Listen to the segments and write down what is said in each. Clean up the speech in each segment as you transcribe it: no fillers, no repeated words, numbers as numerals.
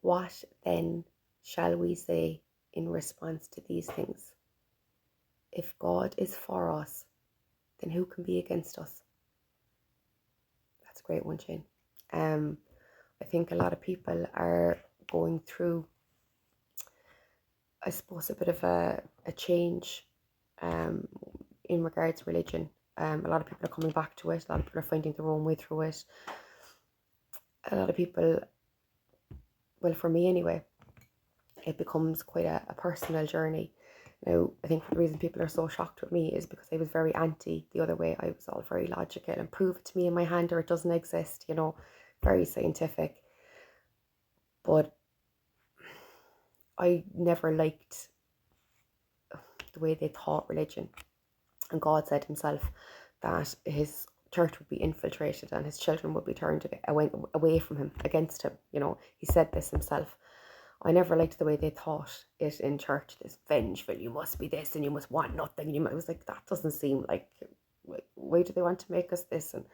What then shall we say in response to these things? If God is for us, then who can be against us? That's a great one, Shane. I think a lot of people are going through, I suppose, a bit of a change in regards to religion. A lot of people are coming back to it. A lot of people are finding their own way through it. A lot of people, well, for me anyway, it becomes quite a personal journey. Now, I think the reason people are so shocked with me is because I was very anti the other way. I was all very logical and prove it to me in my hand or it doesn't exist, very scientific. But I never liked the way they taught religion. And God said himself that his church would be infiltrated and his children would be turned away from him, against him. He said this himself. I never liked the way they taught it in church, this vengeful, you must be this and you must want nothing. I was like, that doesn't seem like, why do they want to make us this? And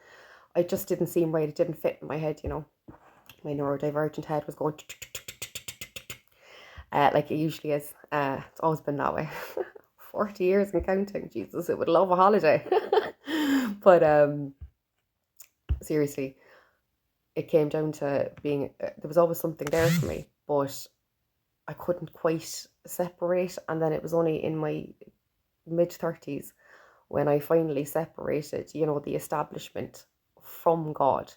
it just didn't seem right. It didn't fit in my head, My neurodivergent head was going like it usually is. It's always been that way. 40 years and counting. Jesus, it would love a holiday. But seriously, it came down to being, there was always something there for me, but I couldn't quite separate. And then it was only in my mid-30s when I finally separated, the establishment from God.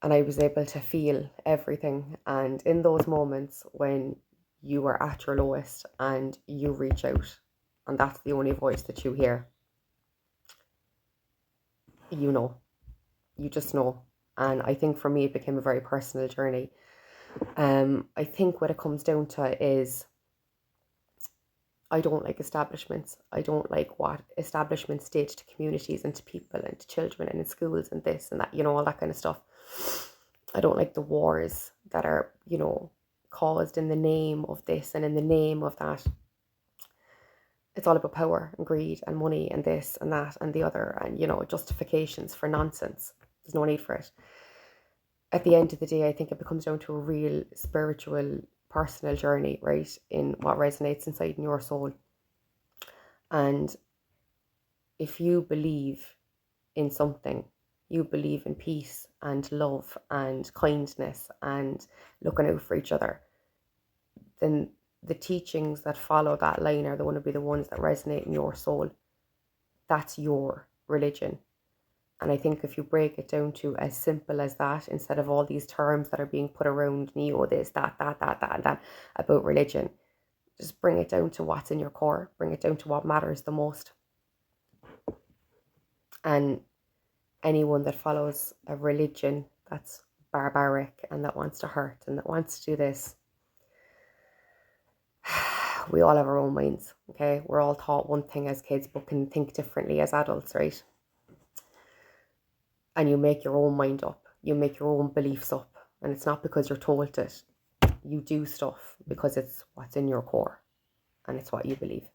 And I was able to feel everything. And in those moments when you are at your lowest and you reach out, and that's the only voice that you hear, you just know. And I think for me, it became a very personal journey. I think what it comes down to is I don't like establishments. I don't like what establishments did to communities and to people and to children and in schools and this and that, all that kind of stuff. I don't like the wars that are, caused in the name of this and in the name of that. It's all about power and greed and money and this and that and the other and, justifications for nonsense. There's no need for it. At the end of the day, I think it becomes down to a real spiritual, personal journey, right, in what resonates inside in your soul. And if you believe in something, you believe in peace and love and kindness and looking out for each other, then the teachings that follow that line are going to be the ones that resonate in your soul. That's your religion. And I think if you break it down to as simple as that, instead of all these terms that are being put around this, that, about religion, just bring it down to what's in your core, bring it down to what matters the most. And anyone that follows a religion that's barbaric and that wants to hurt and that wants to do this, we all have our own minds, okay? We're all taught one thing as kids, but can think differently as adults, right? And you make your own mind up. You make your own beliefs up. And it's not because you're told it. You do stuff because it's what's in your core and it's what you believe.